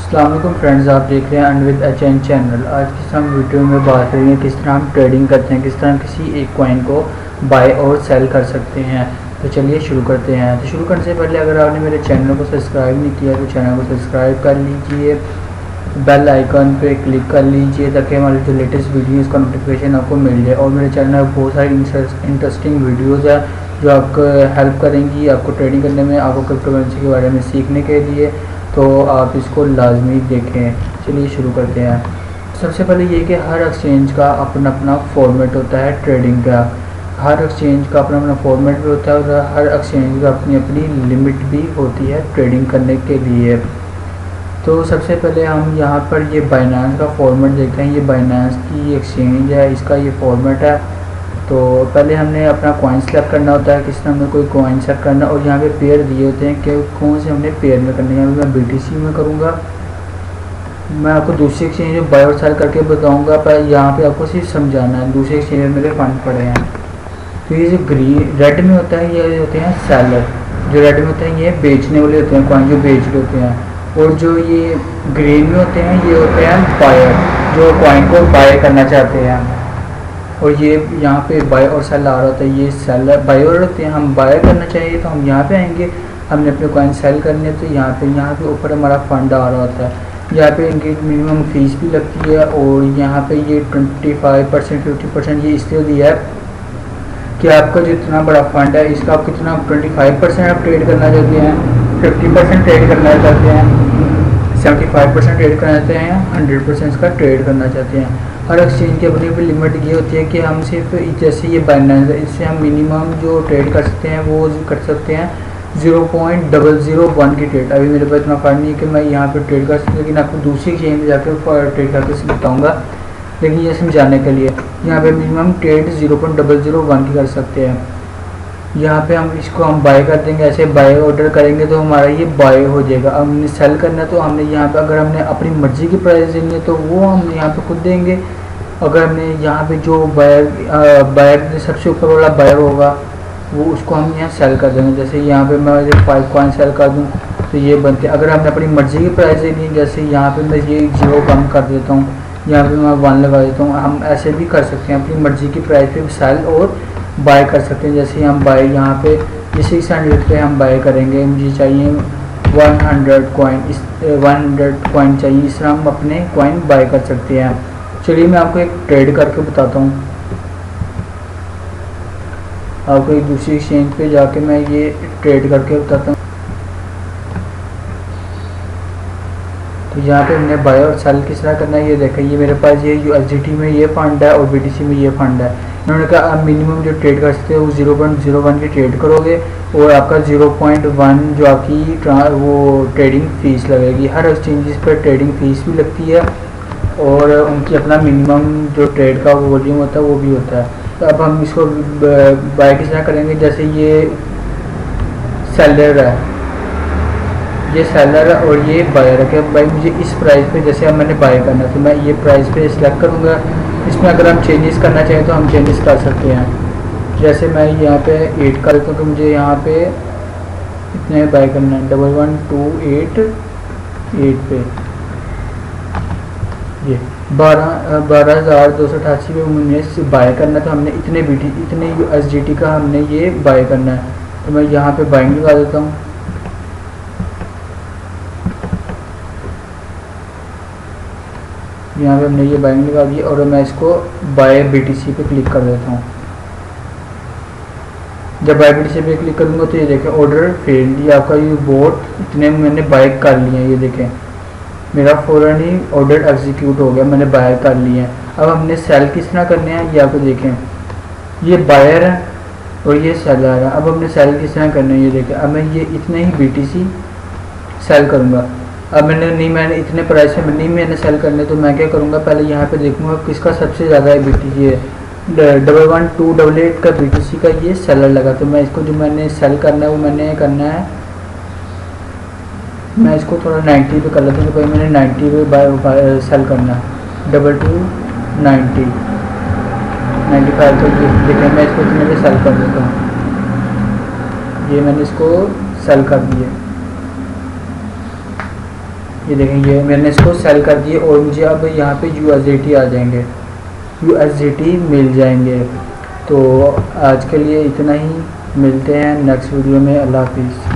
अस्सलाम वालेकुम फ्रेंड्स, आप देख रहे हैं अनविद एचएन चैनल। आज की हम वीडियो में बात करेंगे किस तरह हम ट्रेडिंग करते हैं, किस तरह किसी एक कॉइन को बाय और सेल कर सकते हैं। तो चलिए शुरू करते हैं। तो शुरू करने से पहले अगर आपने मेरे चैनल को सब्सक्राइब नहीं किया तो चैनल को सब्सक्राइब कर लीजिए, बेल आइकन पे क्लिक कर लीजिए ताकि हमारे जो लेटेस्ट वीडियोज़ का नोटिफिकेशन आपको मिल जाए। और मेरे चैनल में बहुत सारी इंटरेस्टिंग वीडियोज़ है जो आपको हेल्प करेंगी आपको ट्रेडिंग करने में, आपको क्रिप्टो करेंसी के बारे में सीखने के लिए। तो आप इसको लाजमी देखें। चलिए शुरू करते हैं। सबसे पहले ये कि हर एक्सचेंज का अपना अपना फॉर्मेट होता है ट्रेडिंग का। हर एक्सचेंज का अपना अपना फॉर्मेट भी होता है और हर एक्सचेंज का अपनी अपनी लिमिट भी होती है ट्रेडिंग करने के लिए। तो सबसे पहले हम यहाँ पर ये बाइनेंस का फॉर्मेट देखते हैं। ये बाइनेंस की एक्सचेंज है, इसका ये फॉर्मेट है। तो पहले हमने अपना कॉइन सेलेक्ट करना होता है, किस तरह हमें कोई कॉइन सेलेक्ट करना, और यहाँ पे पेयर दिए होते हैं कि कौन से हमने पेयर में करना है। यहाँ पे मैं BTC में करूँगा। मैं आपको दूसरी एक्सचेंज में बाय और सेल करके बताऊँगा, पर यहाँ पे आपको सिर्फ समझाना है। दूसरी एक्सचेंज में मेरे फंड पड़े हैं। तो ये जो रेड में होता है ये होते हैं सेलर, जो रेड में होते हैं ये बेचने वाले होते हैं, कॉइन जो बेच रहे होते हैं। और जो ये ग्रीन में होते हैं ये होते हैं बायर, जो कॉइन को बाय करना चाहते हैं। और ये यहाँ पे बाय और सेल आ रहा होता है, ये सेलर बायर होते हैं। हम बाय करना चाहिए तो हम यहाँ पे आएंगे, हमने अपने कॉइन सेल करने तो यहाँ पे ऊपर हमारा फंड आ रहा होता है। यहाँ पे इनकी मिनिमम फीस भी लगती है और यहाँ पे ये 25% 50% ये इसलिए दिया है कि आपका जितना बड़ा फंड है इसका आप कितना 25% आप ट्रेड करना चाहते हैं, 50% ट्रेड करना चाहते हैं, 75% ट्रेड करना चाहते हैं, 100% इसका ट्रेड करना चाहते हैं। हर एक्सचेंज की अपनी अपनी लिमिट ये होती है कि हम सिर्फ जैसे ये बाइनेंस है इससे हम मिनिमम जो ट्रेड कर सकते हैं वो कर सकते हैं 0.001 की ट्रेड। अभी मेरे पास इतना फंड नहीं है कि मैं यहाँ पे ट्रेड कर सकूँ, लेकिन आपको दूसरी एक्सचेंज में जाकर ट्रेड करके बताऊँगा। लेकिन ये समझाने के लिए यहाँ पे मिनिमम ट्रेड 0.001 की कर सकते हैं। यहाँ पे हम इसको हम बाय कर देंगे, ऐसे बाय ऑर्डर करेंगे तो हमारा ये बाय हो जाएगा। अब हमने सेल करना है तो हमने यहाँ पे अगर हमने अपनी मर्ज़ी की प्राइस देनी है तो वो हम यहाँ पे खुद देंगे। अगर हमने यहाँ पे जो बायर सबसे ऊपर वाला बायर होगा वो उसको हम यहाँ सेल कर देंगे। जैसे यहाँ पे मैं 5 कॉइन सेल कर दूँ तो ये बनते हैं। अगर हमने अपनी मर्ज़ी की प्राइस देनी है, जैसे यहाँ पर मैं ये 0 कम कर देता हूँ, यहाँ पर मैं 1 लगा देता हूँ, हम ऐसे भी कर सकते हैं। अपनी मर्ज़ी की प्राइस पर सेल और बाय कर सकते हैं। जैसे हम बाय यहाँ पे ये 600 पे हम बाय करेंगे, मुझे चाहिए 100 कॉइन, इस 100 कॉइन चाहिए, इस तरह हम अपने कॉइन बाय कर सकते हैं। चलिए मैं आपको एक ट्रेड करके बताता हूँ। आपको एक दूसरी एक्सचेंज पे जाके मैं ये ट्रेड करके बताता हूँ। तो यहाँ पे हमने बाय और सेल किस तरह करना है ये देखें। ये मेरे पास ये USDT में ये फंड है और BTC में ये फंड है। उन्होंने कहा आप मिनिमम जो ट्रेड कर सकते हो वो 0.01 की ट्रेड करोगे और आपका 0.1 जो आपकी वो ट्रेडिंग फ़ीस लगेगी। हर एक्सचेंजेस पर ट्रेडिंग फ़ीस भी लगती है और उनकी अपना मिनिमम जो ट्रेड का वॉल्यूम होता है वो भी होता है। तो अब हम इसको बाय किस तरह करेंगे। जैसे ये सेलर है, ये सेलर है और ये बायर है कि भाई मुझे इस प्राइस पे जैसे अब मैंने बाय करना है तो मैं ये प्राइस पे सिलेक्ट करूँगा। इसमें अगर हम चेंजेस करना चाहें तो हम चेंजेस कर सकते हैं। जैसे मैं यहाँ पे 8 कर देता हूँ कि मुझे यहाँ पे इतने बाय करना है 11288 पे, ये 12,288 पे मुझे बाय करना है। तो हमने इतने USDT का हमने ये बाय करना है। तो मैं यहाँ पे बाइंग लगा देता हूँ। यहाँ पे हमने ये बाइंग लगा दी और मैं इसको बाय BTC पे क्लिक कर देता हूँ। जब बाय BTC पे क्लिक करूँगा तो ये देखें ऑर्डर फेल्ड, ये आपका ये बोट इतने मैंने बाय कर लिए हैं। ये देखें मेरा फ़ौरन ही ऑर्डर एग्जीक्यूट हो गया, मैंने बाय कर लिए हैं। अब हमने सेल किस तरह करने हैं ये आपको देखें। ये बायर है और ये सेलर है। अब हमने सेल किस तरह करना है ये देखें। अब मैं ये इतने ही BTC सेल करूँगा। अब मैंने इतने प्राइस में नहीं मैंने सेल करने, तो मैं क्या करूँगा पहले यहाँ पे देखूँगा किसका सबसे ज़्यादा है BTC है। 11288 का BTC का ये सेलर लगा। तो मैं इसको जो मैंने सेल करना है वो मैंने करना है, मैं इसको थोड़ा 90 पे कर लेता हूँ। तो भाई मैंने 90 पे बाय सेल करना है 2290 95। तो देखिए मैं इसको इतने पे सेल कर देता हूँ। ये मैंने इसको सेल कर दिया। ये देखें, ये मैंने इसको सेल कर दिए और मुझे अब यहाँ पे USDT आ जाएंगे, USDT मिल जाएंगे। तो आज के लिए इतना ही, मिलते हैं नेक्स्ट वीडियो में। अल्लाह हाफिज़।